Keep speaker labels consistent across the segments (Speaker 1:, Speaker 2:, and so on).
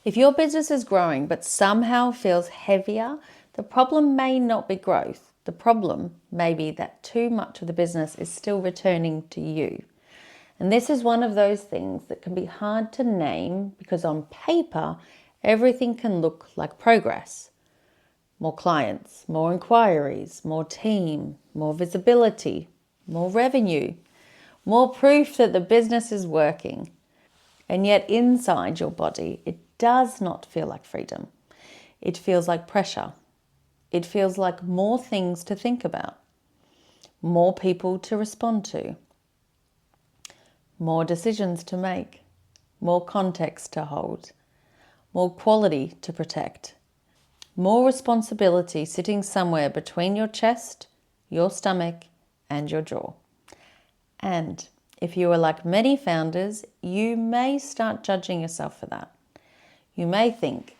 Speaker 1: If your business is growing but somehow feels heavier, the problem may not be growth. The problem may be that too much of the business is still returning to you. And this is one of those things that can be hard to name because on paper, everything can look like progress. More clients, more inquiries, more team, more visibility, more revenue, more proof that the business is working. And yet inside your body, it does not feel like freedom. It feels like pressure. It feels like more things to think about, more people to respond to, more decisions to make, more context to hold, more quality to protect, more responsibility sitting somewhere between your chest, your stomach, and your jaw. And if you are like many founders, you may start judging yourself for that. You may think,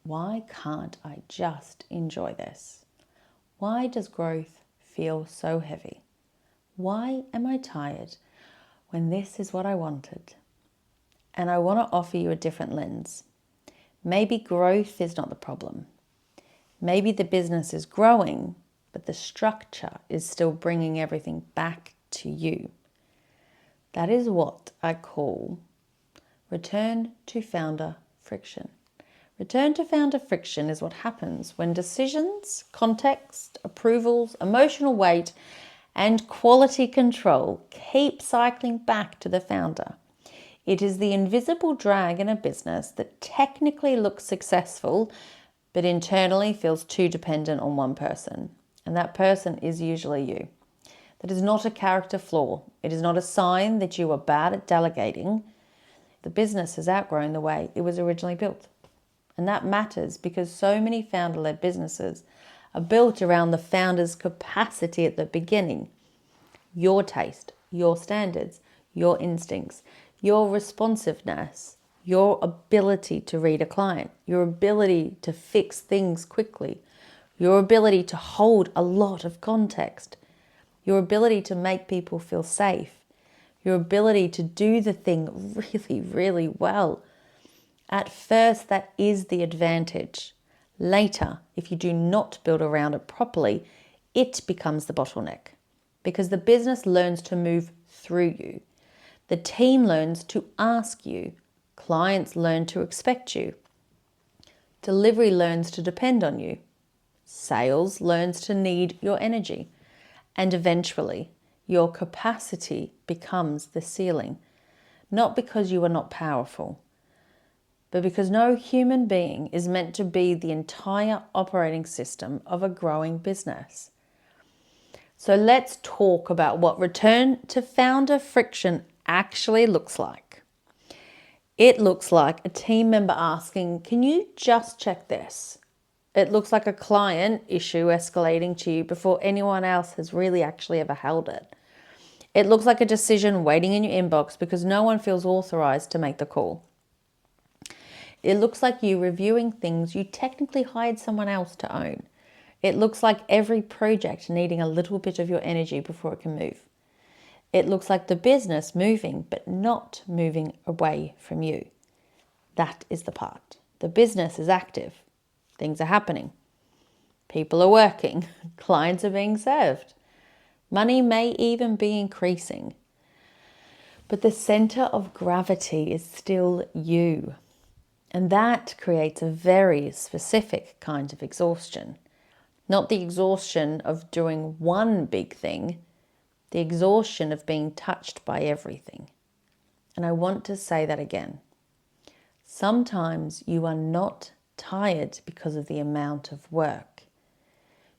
Speaker 1: why can't I just enjoy this? Why does growth feel so heavy? Why am I tired when this is what I wanted? And I want to offer you a different lens. Maybe growth is not the problem. Maybe the business is growing, but the structure is still bringing everything back to you. That is what I call return to founder friction. Return to founder friction is what happens when decisions, context, approvals, emotional weight, and quality control keep cycling back to the founder. It is the invisible drag in a business that technically looks successful, but internally feels too dependent on one person. And that person is usually you. That is not a character flaw. It is not a sign that you are bad at delegating. The business has outgrown the way it was originally built. And that matters because so many founder-led businesses are built around the founder's capacity at the beginning. Your taste, your standards, your instincts, your responsiveness, your ability to read a client, your ability to fix things quickly, your ability to hold a lot of context, your ability to make people feel safe, your ability to do the thing really, really well. At first, that is the advantage. Later, if you do not build around it properly, it becomes the bottleneck because the business learns to move through you. The team learns to ask you. Clients learn to expect you. Delivery learns to depend on you. Sales learns to need your energy. And eventually, your capacity becomes the ceiling. Not because you are not powerful, but because no human being is meant to be the entire operating system of a growing business. So let's talk about what return to founder friction actually looks like. It looks like a team member asking, can you just check this? It looks like a client issue escalating to you before anyone else has really actually ever held it. It looks like a decision waiting in your inbox because no one feels authorized to make the call. It looks like you reviewing things you technically hired someone else to own. It looks like every project needing a little bit of your energy before it can move. It looks like the business moving but not moving away from you. That is the part. The business is active. Things are happening. People are working. Clients are being served. Money may even be increasing. But the center of gravity is still you. And that creates a very specific kind of exhaustion. Not the exhaustion of doing one big thing, the exhaustion of being touched by everything. And I want to say that again. Sometimes you are not tired because of the amount of work.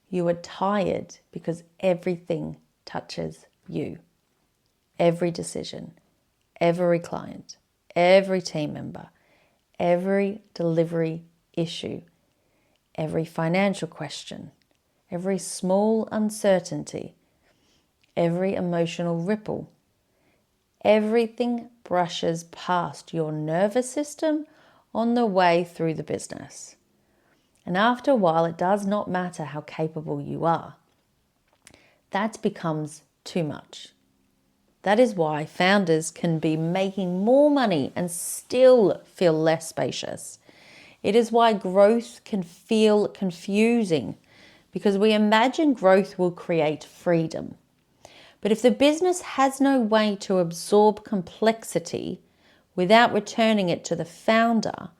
Speaker 1: You are tired because everything touches you. Every decision, every client, every team member, every delivery issue, every financial question, every small uncertainty, every emotional ripple, everything brushes past your nervous system on the way through the business. And after a while, it does not matter how capable you are. That becomes too much. That is why founders can be making more money and still feel less spacious. It is why growth can feel confusing, because we imagine growth will create freedom. But if the business has no way to absorb complexity without returning it to the founder,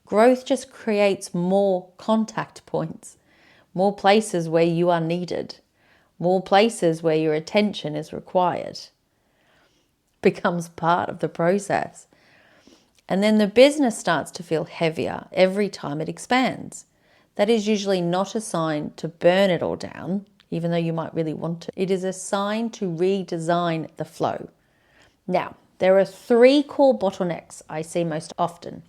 Speaker 1: growth just creates more contact points, more places where you are needed, more places where your attention is required. Becomes part of the process. And then the business starts to feel heavier every time it expands. That is usually not a sign to burn it all down, even though you might really want to. It is a sign to redesign the flow. Now, there are 3 core bottlenecks I see most often.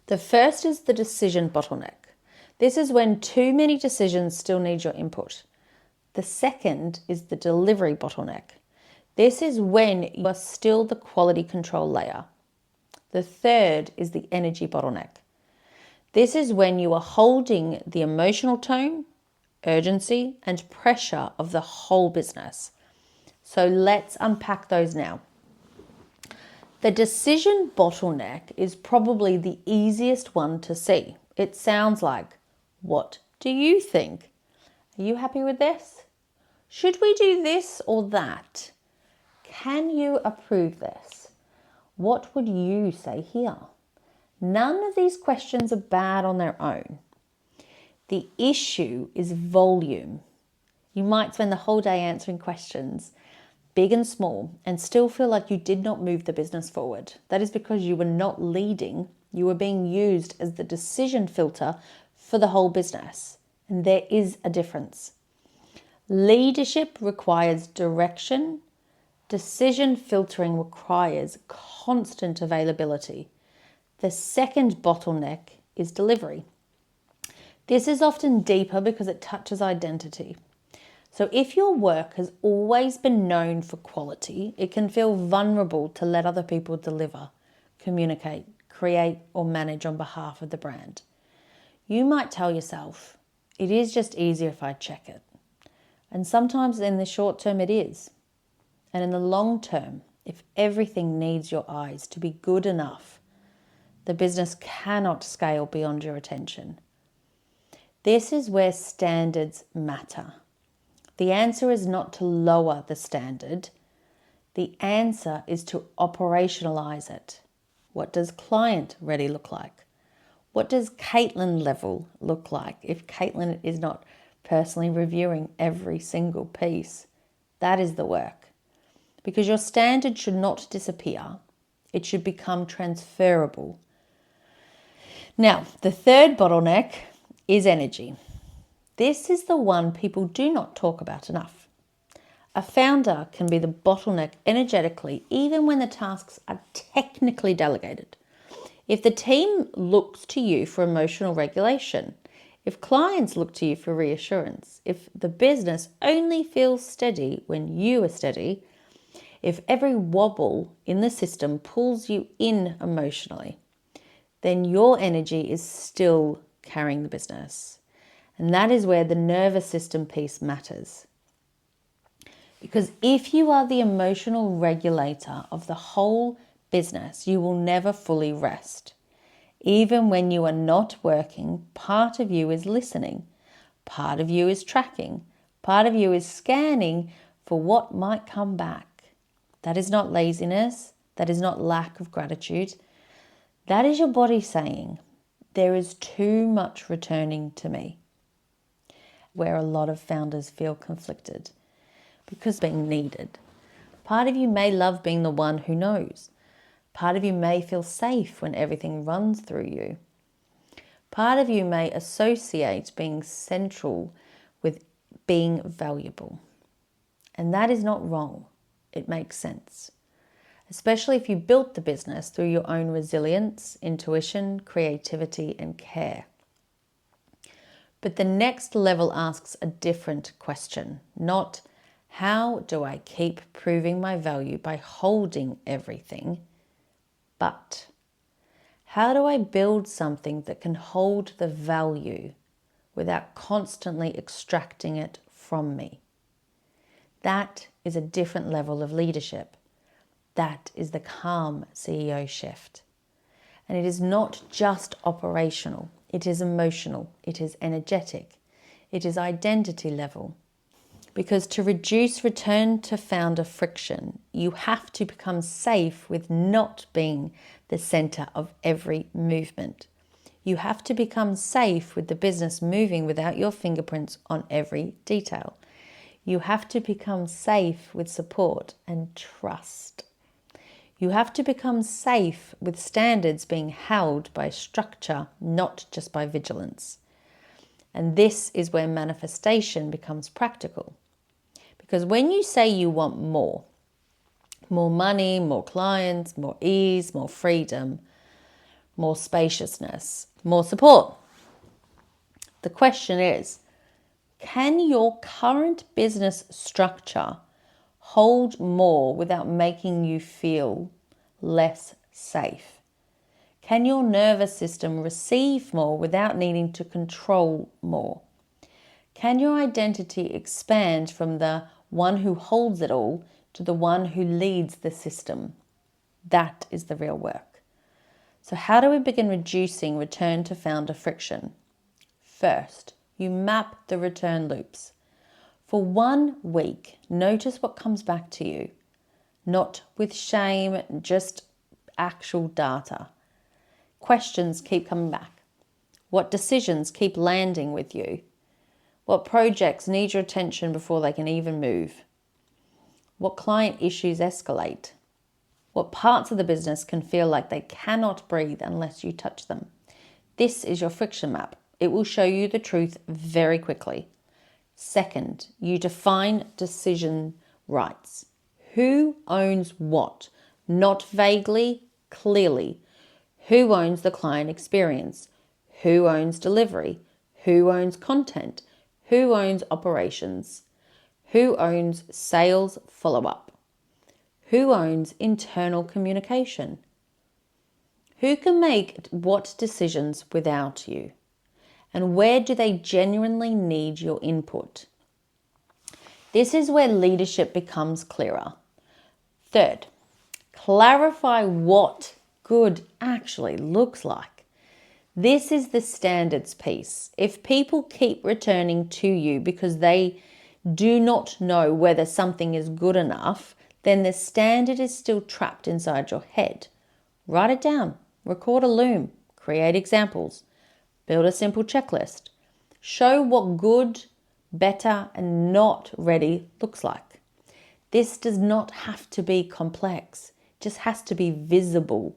Speaker 1: The first is the decision bottleneck. This is when too many decisions still need your input. The second is the delivery bottleneck. This is when you are still the quality control layer. The third is the energy bottleneck. This is when you are holding the emotional tone, urgency, and pressure of the whole business. So let's unpack those now. The decision bottleneck is probably the easiest one to see. It sounds like, what do you think? Are you happy with this? Should we do this or that? Can you approve this? What would you say here? None of these questions are bad on their own. The issue is volume. You might spend the whole day answering questions, big and small, and still feel like you did not move the business forward. That is because you were not leading. You were being used as the decision filter for the whole business. And there is a difference. Leadership requires direction. Decision filtering requires constant availability. The second bottleneck is delivery. This is often deeper because it touches identity. So if your work has always been known for quality, it can feel vulnerable to let other people deliver, communicate, create, or manage on behalf of the brand. You might tell yourself, it is just easier if I check it. And sometimes in the short term it is. And in the long term, if everything needs your eyes to be good enough, the business cannot scale beyond your attention. This is where standards matter. The answer is not to lower the standard. The answer is to operationalize it. What does client ready look like? What does Caitlin level look like if Caitlin is not personally reviewing every single piece? That is the work. Because your standard should not disappear. It should become transferable. Now, the third bottleneck is energy. This is the one people do not talk about enough. A founder can be the bottleneck energetically, even when the tasks are technically delegated. If the team looks to you for emotional regulation, if clients look to you for reassurance, if the business only feels steady when you are steady, if every wobble in the system pulls you in emotionally, then your energy is still carrying the business. And that is where the nervous system piece matters. Because if you are the emotional regulator of the whole business, you will never fully rest. Even when you are not working, part of you is listening, part of you is tracking, part of you is scanning for what might come back. That is not laziness, that is not lack of gratitude. That is your body saying, there is too much returning to me. Where a lot of founders feel conflicted because being needed. Part of you may love being the one who knows. Part of you may feel safe when everything runs through you. Part of you may associate being central with being valuable. And that is not wrong. It makes sense. Especially if you built the business through your own resilience, intuition, creativity, and care. But the next level asks a different question, not how do I keep proving my value by holding everything, but how do I build something that can hold the value without constantly extracting it from me? That is a different level of leadership. That is the calm CEO shift. And it is not just operational. It is emotional. It is energetic. It is identity level. Because to reduce return to founder friction, you have to become safe with not being the center of every movement. You have to become safe with the business moving without your fingerprints on every detail. You have to become safe with support and trust. You have to become safe with standards being held by structure, not just by vigilance. And this is where manifestation becomes practical. Because when you say you want more money, more clients, more ease, more freedom, more spaciousness, more support, the question is, can your current business structure hold more without making you feel less safe? Can your nervous system receive more without needing to control more? Can your identity expand from the one who holds it all to the one who leads the system? That is the real work. So how do we begin reducing return to founder friction? First, you map the return loops. For 1 week, notice what comes back to you. Not with shame, just actual data. Questions keep coming back. What decisions keep landing with you? What projects need your attention before they can even move? What client issues escalate? What parts of the business can feel like they cannot breathe unless you touch them? This is your friction map. It will show you the truth very quickly. Second, you define decision rights. Who owns what? Not vaguely, clearly. Who owns the client experience? Who owns delivery? Who owns content? Who owns operations? Who owns sales follow-up? Who owns internal communication? Who can make what decisions without you? And where do they genuinely need your input? This is where leadership becomes clearer. Third, clarify what good actually looks like. This is the standards piece. If people keep returning to you because they do not know whether something is good enough, then the standard is still trapped inside your head. Write it down, record a loom, create examples, build a simple checklist. Show what good, better, and not ready looks like. This does not have to be complex, it just has to be visible.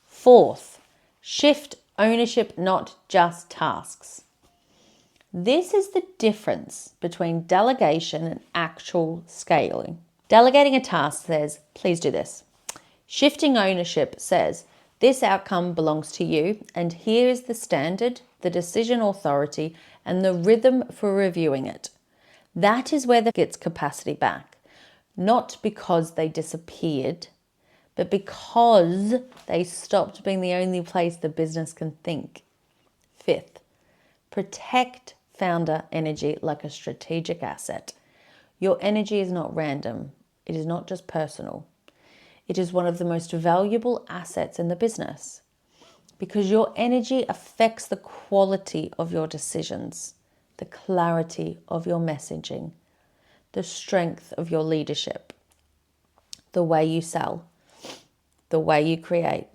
Speaker 1: Fourth, shift ownership, not just tasks. This is the difference between delegation and actual scaling. Delegating a task says, please do this. Shifting ownership says, this outcome belongs to you, and here is the standard, the decision authority, and the rhythm for reviewing it. That is where that gets capacity back. Not because they disappeared, but because they stopped being the only place the business can think. Fifth, protect founder energy like a strategic asset. Your energy is not random. It is not just personal. It is one of the most valuable assets in the business because your energy affects the quality of your decisions, the clarity of your messaging, the strength of your leadership, the way you sell, the way you create,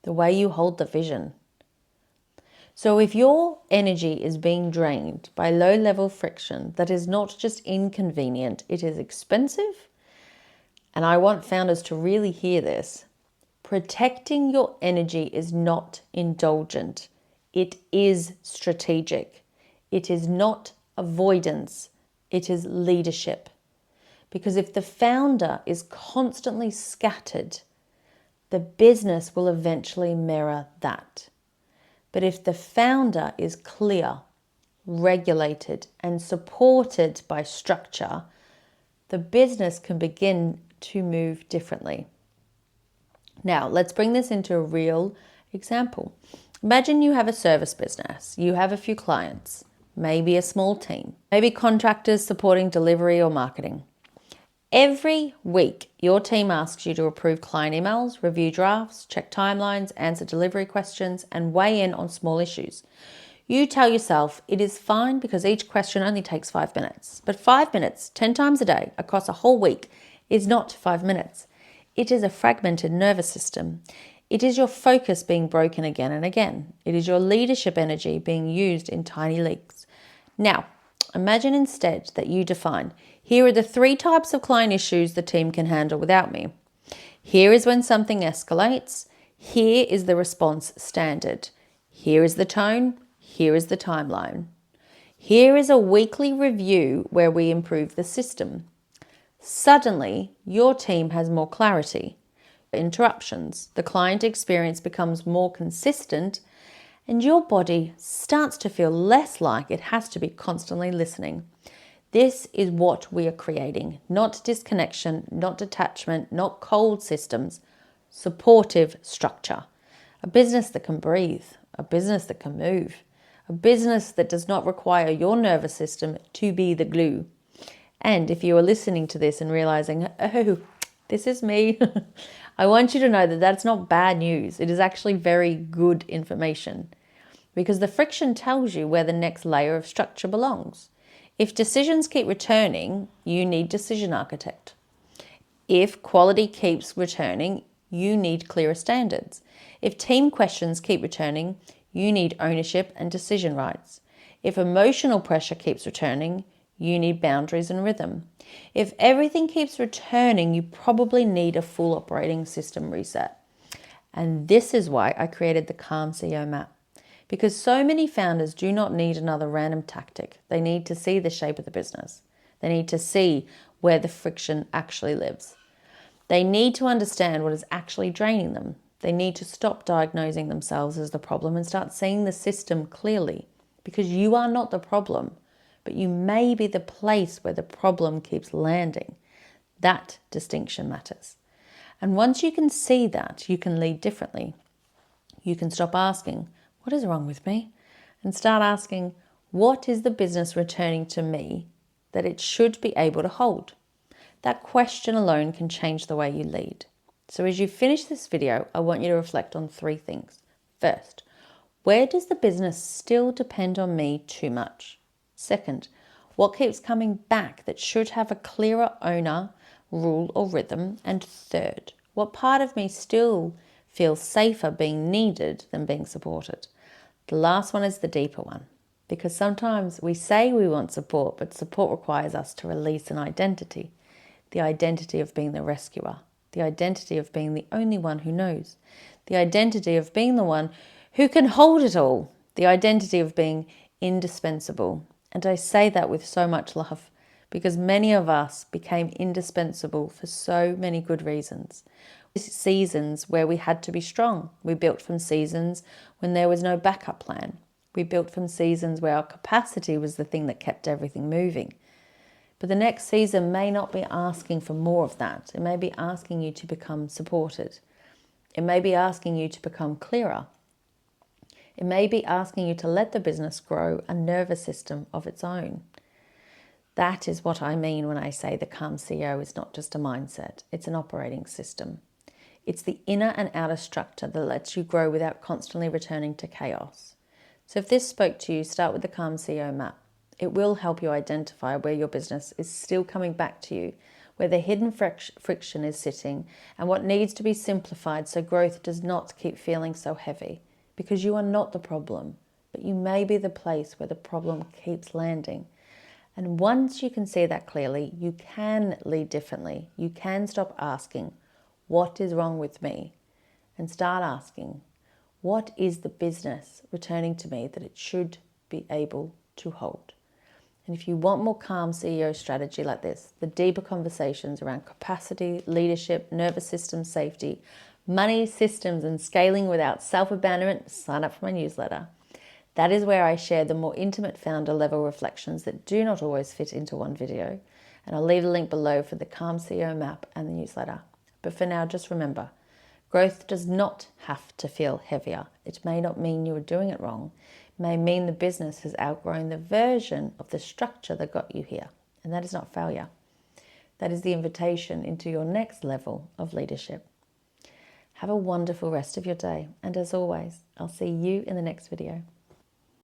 Speaker 1: the way you hold the vision. So if your energy is being drained by low-level friction that is not just inconvenient, it is expensive, and I want founders to really hear this, protecting your energy is not indulgent. It is strategic. It is not avoidance. It is leadership. Because if the founder is constantly scattered, the business will eventually mirror that. But if the founder is clear, regulated, and supported by structure, the business can begin to move differently. Now, let's bring this into a real example. Imagine you have a service business. You have a few clients, maybe a small team, maybe contractors supporting delivery or marketing. Every week, your team asks you to approve client emails, review drafts, check timelines, answer delivery questions, and weigh in on small issues. You tell yourself it is fine because each question only takes 5 minutes. But 5 minutes, 10 times a day, across a whole week, is not 5 minutes. It is a fragmented nervous system. It is your focus being broken again and again. It is your leadership energy being used in tiny leaks. Now, imagine instead that you define, here are the 3 types of client issues the team can handle without me. Here is when something escalates. Here is the response standard. Here is the tone. Here is the timeline. Here is a weekly review where we improve the system. Suddenly, your team has more clarity. Interruptions, the client experience becomes more consistent, and your body starts to feel less like it has to be constantly listening. This is what we are creating, not disconnection, not detachment, not cold systems, supportive structure. A business that can breathe, a business that can move, a business that does not require your nervous system to be the glue. And if you are listening to this and realizing, oh, this is me, I want you to know that that's not bad news. It is actually very good information, because the friction tells you where the next layer of structure belongs. If decisions keep returning, you need decision architect. If quality keeps returning, you need clearer standards. If team questions keep returning, you need ownership and decision rights. If emotional pressure keeps returning, you need boundaries and rhythm. If everything keeps returning, you probably need a full operating system reset. And this is why I created the Calm CEO map. Because so many founders do not need another random tactic. They need to see the shape of the business. They need to see where the friction actually lives. They need to understand what is actually draining them. They need to stop diagnosing themselves as the problem and start seeing the system clearly. Because you are not the problem, but you may be the place where the problem keeps landing. That distinction matters. And once you can see that, you can lead differently. You can stop asking, what is wrong with me? And start asking, what is the business returning to me that it should be able to hold? That question alone can change the way you lead. So as you finish this video, I want you to reflect on 3 things. First, where does the business still depend on me too much? Second, what keeps coming back that should have a clearer owner, rule, or rhythm? And third, what part of me still feels safer being needed than being supported? The last one is the deeper one, because sometimes we say we want support, but support requires us to release an identity. The identity of being the rescuer, the identity of being the only one who knows, the identity of being the one who can hold it all, the identity of being indispensable. And I say that with so much love, because many of us became indispensable for so many good reasons. Seasons where we had to be strong. We built from seasons when there was no backup plan. We built from seasons where our capacity was the thing that kept everything moving. But the next season may not be asking for more of that. It may be asking you to become supported. It may be asking you to become clearer. It may be asking you to let the business grow a nervous system of its own. That is what I mean when I say the Calm CEO is not just a mindset, it's an operating system. It's the inner and outer structure that lets you grow without constantly returning to chaos. So if this spoke to you, start with the Calm CEO map. It will help you identify where your business is still coming back to you, where the hidden friction is sitting, and what needs to be simplified so growth does not keep feeling so heavy. Because you are not the problem, but you may be the place where the problem keeps landing. And once you can see that clearly, you can lead differently. You can stop asking, what is wrong with me? And start asking, what is the business returning to me that it should be able to hold? And if you want more calm CEO strategy like this, the deeper conversations around capacity, leadership, nervous system safety, money, systems, and scaling without self-abandonment, sign up for my newsletter. That is where I share the more intimate founder-level reflections that do not always fit into one video. And I'll leave a link below for the Calm CEO map and the newsletter. But for now, just remember, growth does not have to feel heavier. It may not mean you are doing it wrong. It may mean the business has outgrown the version of the structure that got you here. And that is not failure. That is the invitation into your next level of leadership. Have a wonderful rest of your day. And as always, I'll see you in the next video.